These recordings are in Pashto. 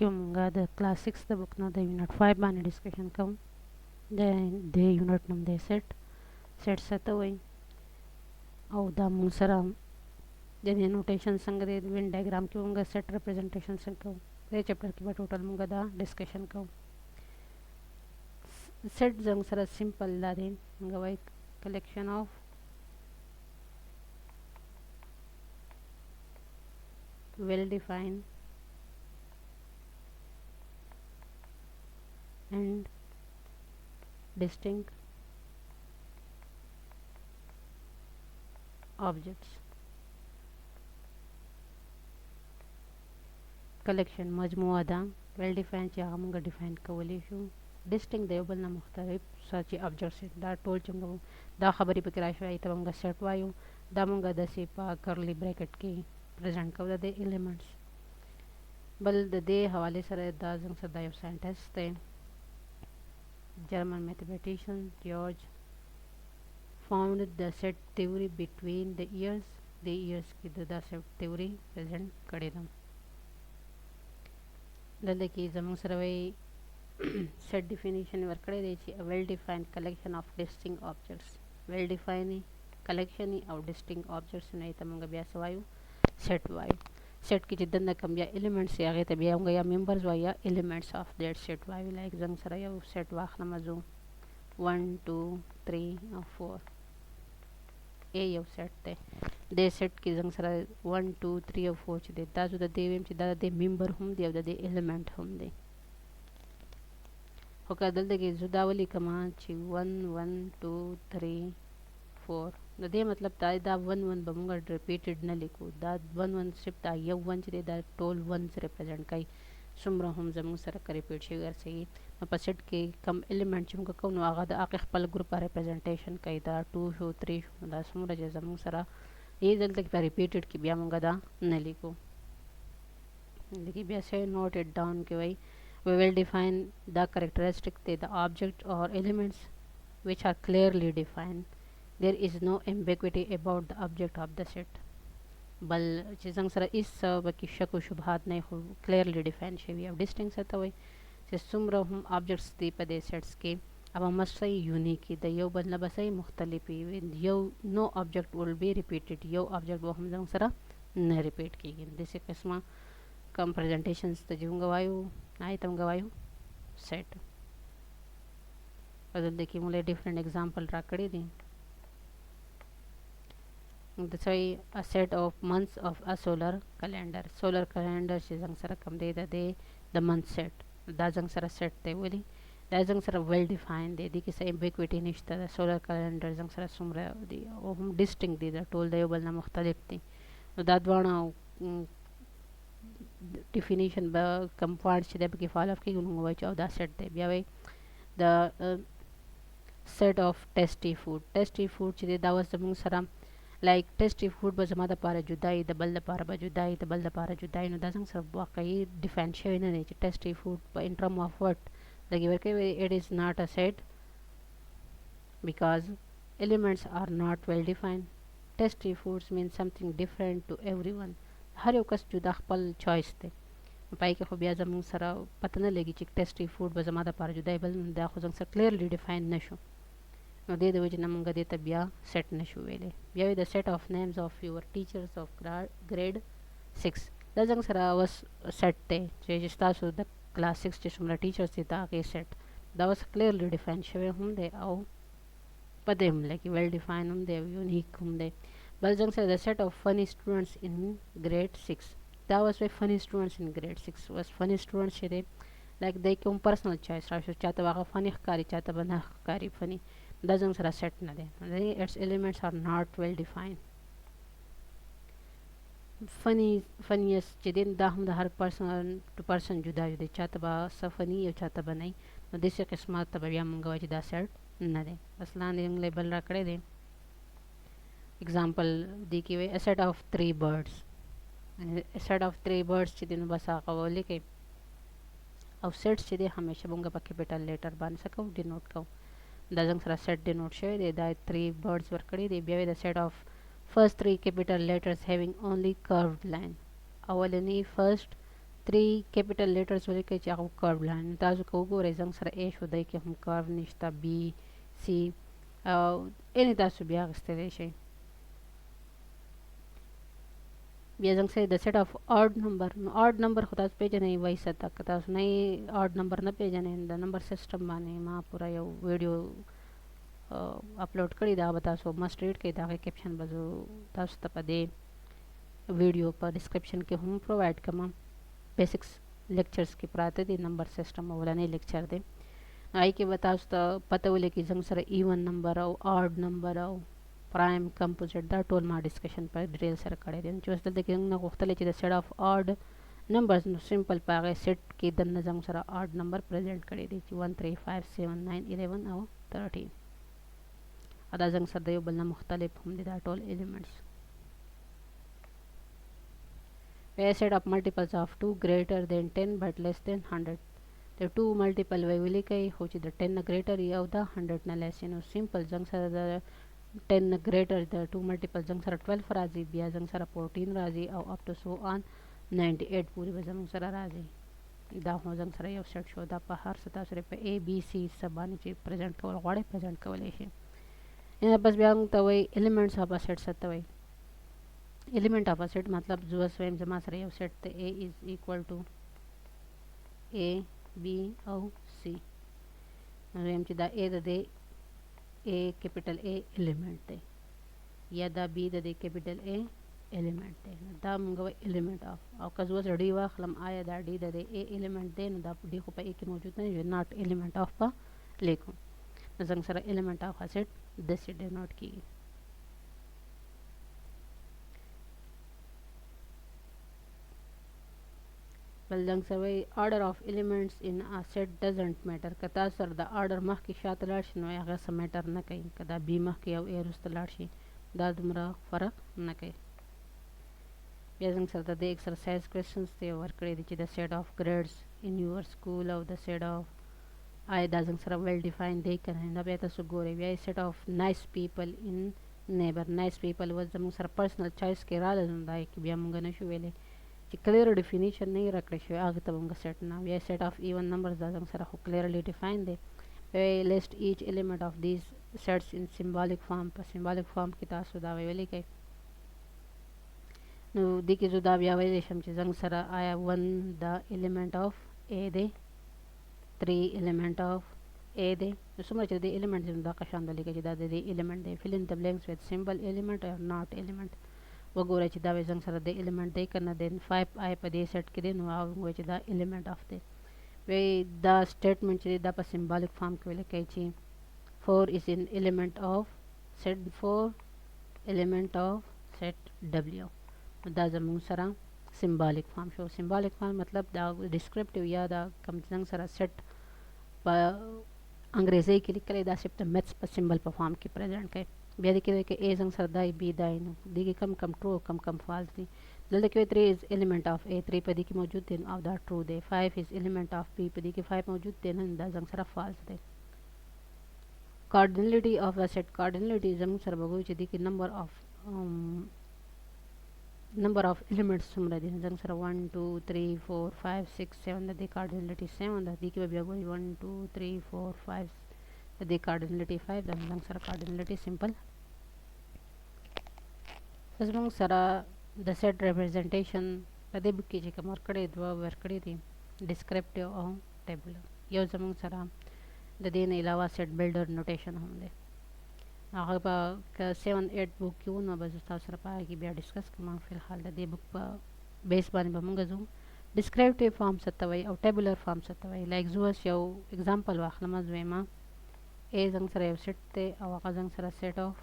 کې مونږ د کلاس 6 د بوک نه د یونټ 5 باندې ډسکشن کوم. د یونټ نوم دی سیټ. سیټ څه ته وایي او دا مونږ سره د دې نوټیشن څنګه دی. د وین ډایګرام کې مونږ سیټ ریپرزنټیشن څنګه کوو. دې چپټر کې به ټوټل مونږ دا ډسکشن کوو. سیټ زموږ سره سمپل دا دی. مونږ وایي کلیکشن آف well defined and distinct objects. collection مجموعه ده. well defined چې هغه موږ ډیفاین کولی شو. distinct د یو بل نه مختلف سچې objects دا ټول چې موږ دا خبرې پکې راشوي ته موږ سیټ وایو. دا موږ داسې په کرلی بریکټ کې پریزنټ کوو د ایلیمنټس. بل د دې حوالې سره دا زموږ سره دا یو ساینټسټ دی. German mathematician George found the set theory between the years. The years کې دا set theory present کړی ده. دلته کې زموږ سره وایي set definition ورکړی دی چې a well defined collection of distinct objects. well defined collection او distinct objects نه ته موږ بیا څه وایو set وایو. set کې چې دنه کوم بیا elements یې هغې ته بیا موږ یا members وایو یا elements of that set وایو. لایک زموږ سره یو set واخلم زه 1 2 3 او 4 ا یو set دی. دې set کې زموږ سره 1 2 3 او 4 چې دی دا زه د دې ویم چې دا د member هم دی او د دې element هم دی. خو که دلته کې زه دا ولیکم چې 1 1 2 3 4 نو دې مطلب دا 1 1 به موږ ریپیټډ نه لیکو. دا 1 1 صرف دا یو 1 چې دی دا ټول 1 ریپرزینټ کوي. څومره هم زموږ سره که ریپیټ شوي ورسوي نو په سیټ کې کم الیمنټ چې موږ کوو نو هغه د هغې خپل ګروپ ریپرزنټیشن کوي. دا 2 شو 3 شو دا څومره چې زموږ سره یې دلته کې په ریپیټډ کې بیا موږ دا نه لیکو. لیکي بیا څه نوٹ اټ ډاون کې وایي we will define the characteristic the object or elements which are clearly defined. There is no ambiguity about the object of the set. بل چې څنګه سره هیڅ پکې شک او شبهات نه خو کلیرلی ډیفاین شوي. او ډسټینګ څه ته وایي چې څومره هم آبجکټس دي په دې سیټس کې هغه مست صحیح یونیک د یو بل نه به صحیح مختلف وي. یو نو آبجکټ ول بی ریپیټډ. یو آبجکټ به هم زموږ سره نه ریپیټ کېږي. داسې قسمه کم پریزنټیشنس ته چې موږ وایو هغې ته موږ وایو سیټ. په دلته کې موږ ډفرنټ اګزامپل راکړي دي. That's why a set of months of a solar calendar. solar calendar چې زنګ سره کم دی د month set. دا زنګ سره set دی ولې دا زنګ سره well defined دی. دې کې څه ambiguity نشته. د solar calendar زنګ سره څومره دی او هم distinct دی. دا ټول د یو بل نه مختلف دي. نو دا دواړه definition به کم پارټ چې دی پکې فالو اپ کېږي نو موږ وایو چې او دا set دی. بیا وایي د set of tasty food. tasty food چې دی دا اوس زموږ سره لایک ټیسټي فوډ به زما دپاره جدا وي د بل دپاره به جدا وي د بل دپاره جدا وي. نو دا څنګه سره واقعي ډیفاین شوی نه دی چې ټیسټي فوډ په ان ټرم آف وټ لکه ورکوي اټ از ناٹ ا سیټ بیکاز elements are not well defined. tasty foods mean something different to everyone. هر یو کس جدا خپل چوایس دی. پای کې خو بیا زموږ سره پته نه لګي چې ټیسټي فوډ به زما دپاره جدا وي بل دا خو زموږ سره کلیرلی ډیفاین نه شو. نو دې د وجې نه موږ دې ته بیا سیټ نشو ویلی. بیا وایي د سیټ آف نیمز آف یور ټیچرس آف ګریډ 6. دا زموږ سره اوس سیټ دی چې ستاسو د کلاس 6 چې څومره ټیچرس دي د هغې سیټ دا اوس کلیرلی ډیفاین شوی هم دی او په دې هم لکه ویل ډیفاین هم دی او یونیک هم دی. بل زموږ سره د سیټ آف فني سټوډنټس ان ګریډ 6. دا اوس وایي فني سټوډنټس ان ګریډ 6. اوس فني سټوډنټس چې دی لایک دی کوم پرسنل چوایس راشو چاته به هغه فني ښکاري چاته به نه ښکاري فني. دا زموږ سره سیټ نه دی. its elements are not well defined. funniest چې دی دا هم د هر پرسن ټو پرسن جدا جدا چاته به څه فني او چاته به نه. نو داسې قسمه ته به بیا موږ وایو چې دا سیټ نه دی. بس لاندې موږ لیبل راکړی دی. اګزامپل دې کې وایي a set of 3 birds. a set of 3 birds چې دی نو بس هغه ولیکئ او سیټ چې دی همیشه موږ په کیپیټل لیټر باندې څه کوو ډینوټ کوو. دا زموږ سره سیټ ډینوټ شوی دی. دا 3 birds ورکړي دی. بیا د سیټ آف first 3 capital letters having only curved line. اولنی فرست 3 capital letters ولیکئ چې هغه curved line تاسو که وګورئ زنګ سره A شو دی کې هم curve نشته B C او any تاسو بیا اخیستلی شئ. بیا زنګ سره د سیټ اف odd نمبر نو odd نمبر خو تاسو پیژنئ وایي سته که تاسو نه odd نمبر نه پیژنئ د نمبر سیسټم باندې ما پوره یو ویډیو اپلوډ کړی دا به تاسو مسټ ریډ کړئ د هغې کیپشن به زه تاسو ته په دې ویډیو په ډسکرپشن کې هم پرووایډ کړم. بیسکس لیکچرز کې پراته دي نمبر سیسټم اولنی لیکچر دی هغې کې به تاسو ته پته ولګي زنګ سره ایون نمبر او آډ نمبر او پرایم کمپوزیټ دا ټول ما ډسکشن په ډیټیل سره کړی دی. چې اوس دلته کې موږ نه غوښتلی چې د سیټ اف آډ نمبرز نو سمپل په هغې سیټ کې دننه زموږ سره آډ نمبر پرزنټ کړی دی چې 1 3 5 7 9 11 او 13 دا زنګ سره د یو بل نه مختلف هم دي دا ټول ایلیمنټس. A set of multiples of 2 greater than 10 but less than 100 the 2 multiple وی ولیکئ خو چې د 10 نه greater وي او د 100 نه less نو سمپل زنګ سره د 10 نه greater د 2 multiple زنګ سره 12 راځي بیا زنګ سره 14 راځي او up to so on 98 پورې به زموږ سره راځي. دا خو زنګ سره یو سیټ شو دا په هر څه تاسو په A B C سب باندې چې پرزنټ کول غواړئ پرزنټ کولی شئ. بس بیا موږ ته وایي elements of a set څه ته وایي. element of a set مطلب زه سویم زما سره یو سیټ ته A is equal to A B او C نو ویم چې دا A د دې A capital A element دی یا دا B د دې capital A element دی نو دا موږ وایي element of او که زه اوس D واخلم آیا دا D د دې A element دی نو دا D خو په A کې موجود نه وي not element of په لیکو نو زنګ سره element of a set داسې ډینوټ کیږي. بل زنګ سره وایي order of elements in a set doesn't matter که تاسو سره د order مخکې شاته لاړ شي نو هغه څه میټر نه کوي که دا B مخکې او A وروسته لاړ شي دا دومره فرق نه کوي. بیا زنګ سره د دې ایکسرسایز کوېسچنز ته ورکړی دي چې د سیټ آف ګریډز ان یور سکول او د سیټ آف آیا دا زنګ سره ویل ډیفاین دی که نه دا بیا تاسو ګورئ. بیا سیټ آف نایس پیپل ان نیبر نایس پیپل و زموږ سره پرسنل چوایس کې راغله نو دا کې بیا موږ نشو ویلی چې کلیر ډیفینیشن نه یې راکړی شوی هغې ته به موږ سیټ نه. بیا سیټ آف ایون نمبرز دا زموږ سره خو کلیرلی ډیفاین دی. لیسټ ایچ ایلیمنٹ آف دیز سیټس ان سمبالیک فارم په سمبالیک فارم کې تاسو دا ولیکئ نو دې کې زه دا بیا ویلی شم چې زنګ سره آیا 1 د ایلیمنٹ آف A دی 3 ایلیمنٹ آف A دی نو څومره چې د دې ایلیمنټ دی نو دا قشان به لیکئ چې دا د دې ایلیمنټ دی. fill in the blanks with symbol element or not element وګورئ چې دا زنګ سره د ایلیمنټ دی که نه دی 5 آی په دې سیټ کې دی نو هغه وایي چې دا ایلیمنټ آف دی. وی دا سټیټمنټ چې دی دا په سمبالیک فارم کې ولیکئ چې 4 is an element of set 4 element of set W دا زموږ سره سمبالیک فارم شو. سمبالیک فارم مطلب دا ډسکرپټیو یا دا کم زنګ سره سیټ په انګریزي کې لیکلی دا صرف د میتھس په سمبل په فارم کې پرزنټ کوي. بیا دې کې دی که A زنګ سره دی B دی نو دې کې کم کم ټرو کم فالس دی. دلته کې 3 is element of A 3 په دې کې موجود دی او دا ټرو دی. 5 is element of B په دې کې 5 موجود دی نو دا زنګ سره فالس دی. cardinality of a set cardinality زموږ سره به وګورو چې دې کې number of elements څومره دي زموږ سره 1 2 3 4 5 6 7 د دې cardinality 7 ده. دې کې به بیا ګورئ 1 2 3 4 5 د دې cardinality 5 ده زموږ سره cardinality simple. زموږ سره د set representation په دې بک کې چې کوم ورکړی دوه ورکړي دي descriptive او tabular. یو زموږ سره د دې نه علاوه set builder notation هم دی هغه به که 7-8 بک کې و نو به زه تاسو سره په هغې کې بیا ډسکس کوم. فی الحال د دې بک په بیس باندې به موږ ځو. ډسکرپټیو فارم څه ته وایي او ټیبولر فارم څه ته وایي. لایک زه اوس یو اګزامپل واخلم دویمه A زنګ سره یو سیټ دی او هغه زنګ سره سیټ آف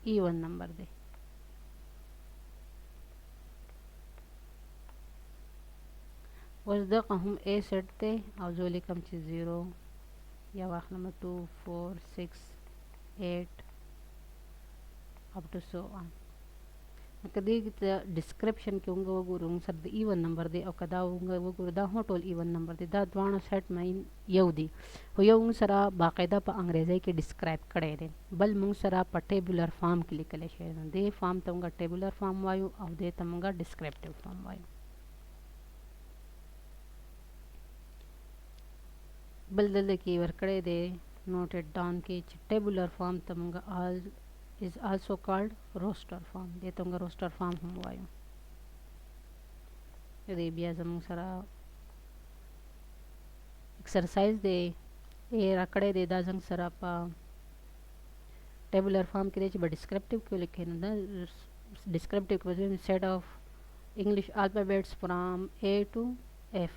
ایون نمبر دی. اوس دغه هم A سیټ دی او زه لیکم چې 0 یا واخلم 2 4 6 8 up to so on. که دې ډسکرپشن کې موږ وګورو موږ سره د ایون نمبر دی او که دا وګورو دا هم ټول ایون نمبر دی. دا دواړه سیټ مین یو دی خو یو موږ سره باقاعده په انګریزي کې ډسکرایب کړی دی بل موږ سره په ټیبولر فارم کې لیکلی شوی دی. دې فارم ته موږ ټیبولر فارم وایو او دې ته موږ ډسکرپټیو فارم وایو. बल दल्ले की वर्कड़े दे noted down की tabular form तमंगा all is also called roster form दे तमंगा roster form हम वायो रेबिया जमंग सरा exercise दे ये रकड़े दे दाजंग सरा पा tabular form के लिए descriptive क्यों लिखे ना descriptive को set of English alphabets from A to F.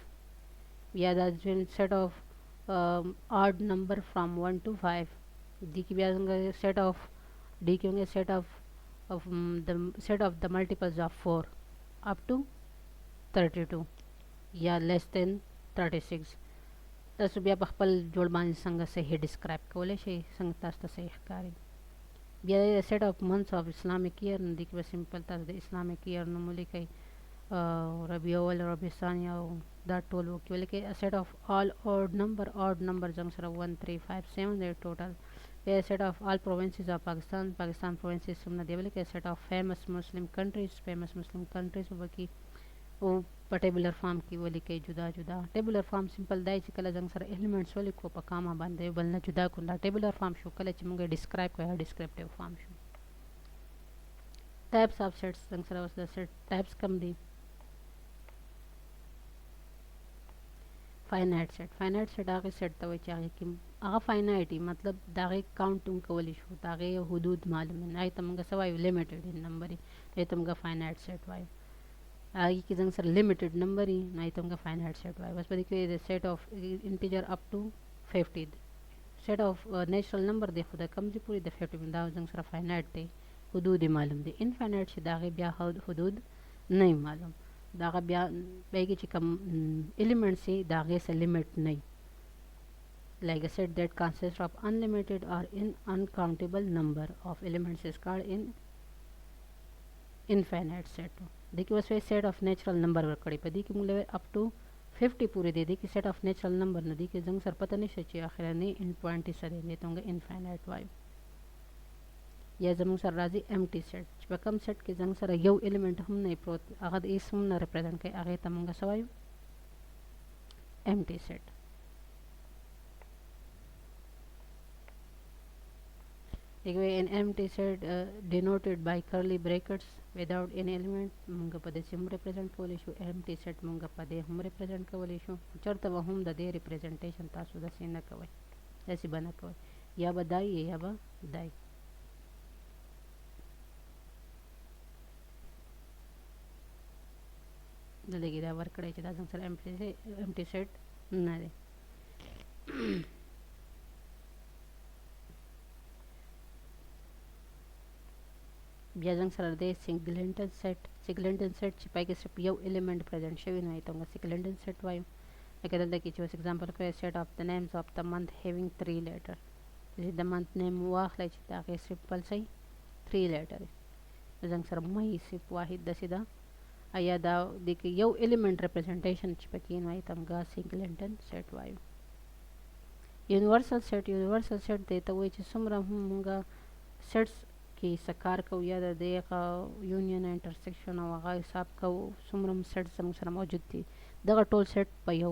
Yeah, that's a set of odd number from 1 to 5. D की भी set of D की set of the set of the multiples of 4 up to 32 या less than 36. तसु भी बखपल जोड़बान संग से ही describe कोले शे संग तास्त से कारी बिया set of months of Islamic year नदी की simple तास्त Islamic year नमूली कई Rabi Awal Rabi Sani or that tool book you like a set of all odd number jungs are 1 3 5 7 their total a set of all provinces of Pakistan provinces sumna they like a set of famous Muslim countries baki वो tabular form की वो लिखे जुदा जुदा tabular form simple दाई चिकला जंग sir elements वाली को पकामा बांधे बलना जुदा कुंडा टेबुलर फॉर्म शो कले चिमुगे डिस्क्राइब को descriptive form show types of sets जंग सर उस सेट टाइप्स कम दी फाइनाइट सेट आगे सेट तो चाहिए कि आगे फाइनाइटी मतलब दागे काउंटिंग कवली शो दागे हदूद मालूम है नहीं तमगा सवाई लिमिटेड इन नंबर ही नहीं तमगा फाइनाइट सेट वाई आगे की जंग सर लिमिटेड नंबर ही नहीं तमगा फाइनाइट सेट वाई बस देखिए set of integer up to 50 set of natural number दे खुदा कम जी पूरी द 50 में दाव जंग सर फाइनाइट थे हदूद ही मालूम दे इनफाइनाइट से दागे ब्या हदूद नहीं मालूम दागा ब्या बेगी चिकम एलिमेंट से दागे से लिमिट नहीं like a set that consists of unlimited or uncountable number of elements is called in infinite set देखिए बस set of natural number work कड़ी पे देखिए मुझे अप टू 50 पूरे दे देखिए सेट ऑफ नेचुरल नंबर न देखिए जंग सर पता नहीं सच्ची आखिर नहीं इन 20 से देते होंगे इनफाइनाइट वाइब या जमूं सर राजी एम्प्टी सेट बकम सेट के जंग सर यू एलिमेंट हम नहीं प्रोत अगद इस हम न रिप्रेजेंट के आगे तमंगा सवायु empty set an empty set denoted by curly brackets without any element munga pade sim represent kolishu empty set munga pade hum represent kolishu charta wa hum da de representation ta su da sina kawai ऐसी बना कवai या badai ya ba dai दलेगी दा वर्क करायचे दा संग sir empty set ना दे ब्याजंग सर दे सिंगलेंटन सेट छिपाई के सिर्फ यू एलिमेंट प्रेजेंट शेवी नहीं तो सिंगलेंटन सेट वायु लेकिन द किचो एग्जांपल को set of the names of the month having 3 letter this द मंथ नेम वाखले छिता के सिंपल सही 3 लेटर जंग सर मई सिर्फ वाहिद दसिदा आया दा देखिए यू एलिमेंट रिप्रेजेंटेशन छिपकीन वाई तमगा सिंगलेंटन सेट वायु यूनिवर्सल सेट देता हुए सुमरा मुंगा सेट्स की सकार को याद दे का यूनियन इंटरसेक्शन और आगा हिसाब का सुमरम सेट सर मौजूद थी दगा टोल सेट पायो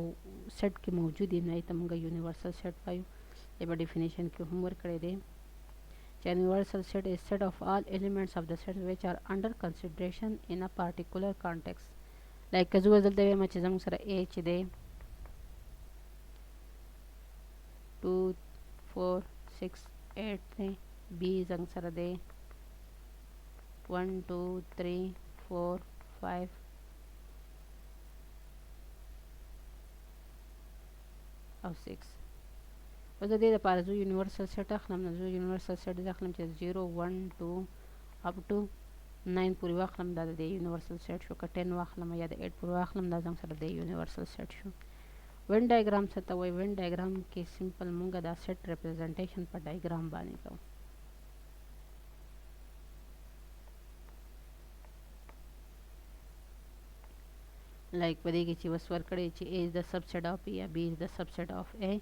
सेट की मौजूद ही नहीं तमगा यूनिवर्सल सेट पायो ये बड़ी डेफिनेशन के होमवर्क करे दे universal set is set of all elements of the set which are under consideration in a particular context like कैजुअल दे मच जंग सर एच दे 2 4 6 8 दे बी जंग सर दे 1 2 3 4 5 और 6 वजह दे पार जो यूनिवर्सल सेट अखलम जो यूनिवर्सल सेट अखलम चे 0 1 2 अप टू 9 पूरी वाखलम दा दे यूनिवर्सल सेट शो का 10 वाखलम या 8 पूरी वाखलम दा जंग सर दे universal set show Venn diagram से तो वेन डायग्राम के सिंपल मुंगा दा सेट रिप्रेजेंटेशन पर डायग्राम बाने का लाइक बदे की बस वर्क करे A is the subset of या B is the subset of A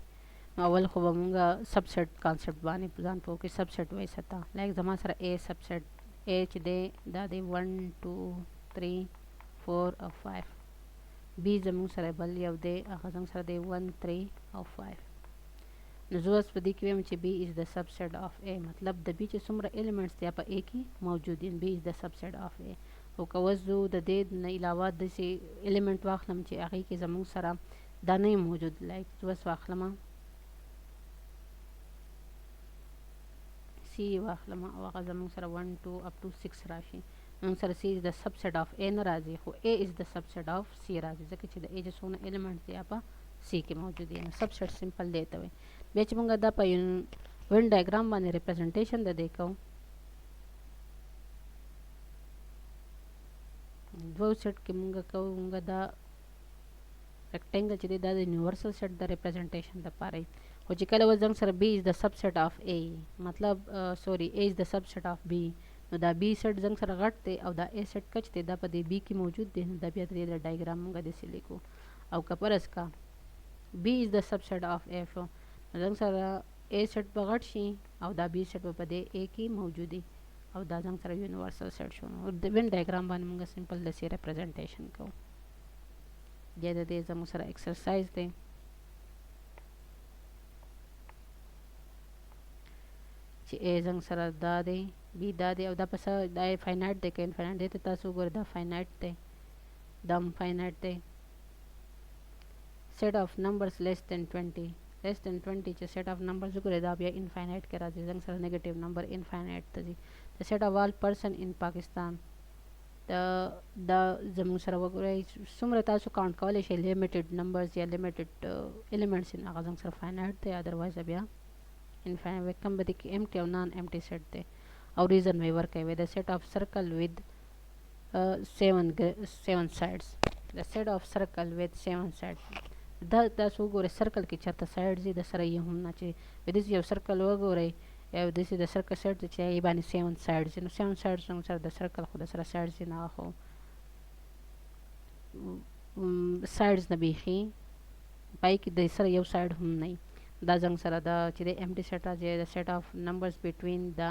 अवल खूब मुंगा सबसेट कॉन्सेप्ट बाने जान पो कि सबसेट वैसा था लाइक जमा सर ए सबसेट एच दे दा दे 1 2 3 4 और 5 बी जमू सर बल यव दे अखजंग सर दे 1 3 और 5 نو زه اوس په دې کې وایم چې بی از د سبسیټ اف ا، مطلب د بی چې څومره ایلیمنټس دی په ا کې موجود دي بی از د سبسیټ اف ا. او که اوس زه د دې نه علاوه داسې ایلیمنټ واخلم چې هغې کې زموږ سره دا نه موجود، لایک زه اوس واخلم سی واخلم او هغه زموږ سره 1 2 اپ ټو 6 راشي، موږ سره سی از د سبسیټ اف ا نه راځي، خو ا از د سبسیټ اف سی راځي، ځکه چې د ا چې څونه ایلیمنټس دی په سی کې موجود دي. نو سبسیټ سمپل دی ته وایي. بیا چې موږ دا په وین ډایګرام باندې ریپرزنټیشن د دې کوو، دوه سیټ کې موږ کوو، موږ دا ریکټینګل چې دی دا د یونیورسل سیټ د ریپرزنټیشن دپاره، خو چې کله زموږ سره بی از د سبسیټ اف ا، مطلب سوري ا از د سبسیټ اف بی، نو دا بی سیټ زموږ سره غټ دی او دا ا سیټ کچ دی، دا په دې بی کې موجود دی، نو دا بیا د ډایګرام موږ داسې لیکو. او که فرض کا بی از د سبسیټ اف ا شو، نو زموږ سره ا سیټ به غټ شي او دا بی سیټ به په دې ا کې موجود دی او دا زموږ سره یونیورسل سیټ شو. نو د وین ډایګرام باندې موږ سمپل داسې ریپرزنټیشن کوو. بیا د دې زموږ سره ایکسرسایز دی، چې ا زموږ سره دا دی، بی دا دی او دا پس دا فاینایټ دی که انفاینایټ دی، ته تاسو وګورئ دا فاینایټ دی، دا هم فاینایټ دی. سیټ آف نمبرز لیس دین 20 لیس دین 20 چې سیټ آف نمبرز وګورئ دا بیا انفاینایټ کې راځي، زموږ سره نیګیټیو نمبر انفاینایټ ته ځي. د سیټ آف آل پرسن ان پاکستان، دا زموږ سره وګورئ څومره تاسو کاونټ کولی شئ لیمیټډ نمبرز یا لیمیټډ ایلیمنټس هغه زموږ سره فاینایټ دی، ادروایز بیا انفاینایټ کم به دي کې امټي او نان امټي سیټ دی. او ریزن وی ورکوي د سیټ آف سرکل ود 7 سایډز، د سیټ آف سرکل ود 7 سایډز، دا تاسو وګورئ سرکل کې چېرته سایډز دي، د سره یې هم نه چې داسې یو سرکل وګورئ یا داسې د سرکل سیټ دی چې یې باندې 7 سایډز دي، نو 7 سایډز زموږ سره د سرکل خو د سره سایډز دي نه، خو سایډز نه بیخي پای کې د سره یو سایډ هم نه، دا زموږ سره دا چې د امټي سیټ راځي د سیټ آف نمبرز بټوین دا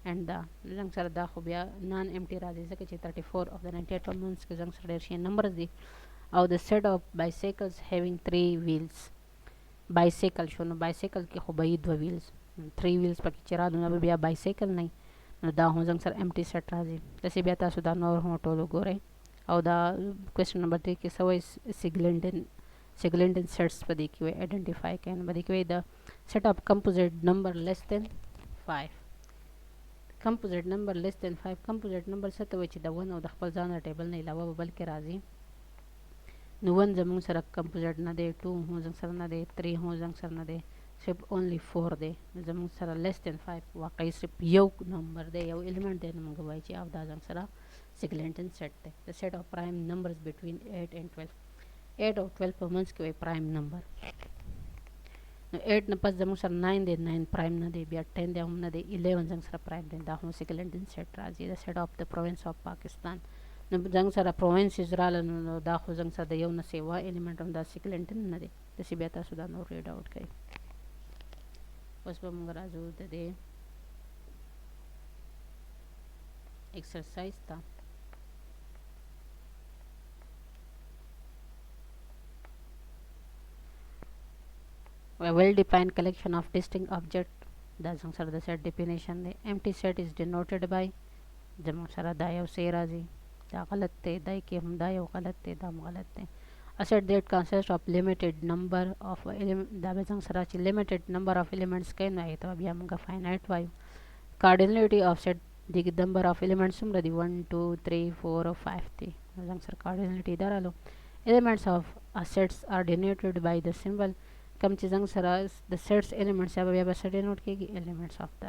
اینڈ دا، زموږ سره دا خو بیا نان امټي راځي ځکه چې 34 of the 98 منځ کې زموږ سره ډېر شي نمبرز دي. او د سیټ آف بایسیکلز هیوینګ 3 ویلز، بایسیکل شو نو بایسیکل کې خو به یې 2 ویلز 3 ویلز پکې چې رالو نو بیا بایسیکل نه، نو دا هم زموږ سره امټي سیټ راځي. داسې بیا تاسو دا نور هم ټول وګورئ. او دا کوېسچن نمبر 3 کې څه وایي سیګلینډن سیټس په دې کې وایي آیډنټیفای کوي، نو په دې کې وایي د سیټ آف کمپوزیټ نمبر لیس دین 5، کمپوزیټ نمبر لیس دین 5، کمپوزیټ نمبر څه ته وایي چې د 1 او د خپل ځان ټیبل نه علاوه به بل کې راځي. نو 1 زموږ سره کمپوزیټ نه دی، 2 هم زموږ سره نه دی، 3 هم زموږ سره نه دی، صرف اونلی 4 دی. نو زموږ سره لیس دین 5 واقعي صرف یو نمبر دی، یو ایلیمنټ دی، نو موږ وایو چې او دا زموږ سره سیګلینټن سیټ دی. د سیټ آف پرایم نمبرز بټوین 8 and 12، 8 او 12 په منځ کې وایي پرایم نمبر. نو 8 نه پس زموږ سره 9 دی، 9 پرایم نه دی، بیا 10 دی هم نه دی، 11 زموږ سره پرایم دی، دا هم سیګلینټن سیټ راځي. د سیټ آف د پروینس آف پاکستان، نو زموږ سره پروینسز راغله، نو دا خو زموږ سره د یو نه سیوا ایلیمنټ هم دا سیګلینټن نه دی، داسې بیا تاسو دا نور ریډ آوټ کړئ. اوس به موږ راځو د دې ایکسرسایز ته. A well-defined collection of distinct objects، دا زموږ سره د سیټ ډیفینیشن دی. empty set is denoted by، زموږ سره دا یو سی راځي، دا غلط دی، دا کې هم دا یو غلط دی، دا هم غلط دی. a set that consists of limited number of elements، دا به زموږ سره چې limited number of elements کوي نو هغې ته بیا موږ فاینایټ وایو. cardinality of set، د number of elements څومره دي 1 2 3 4 او 5 دي، نو زموږ سره cardinality دا رالو. elements of a sets are denoted by the symbol، کم چې زموږ سره د سیټس ایلیمنټس یا بیا به څه ډینوټ کېږي ایلیمنټس آف د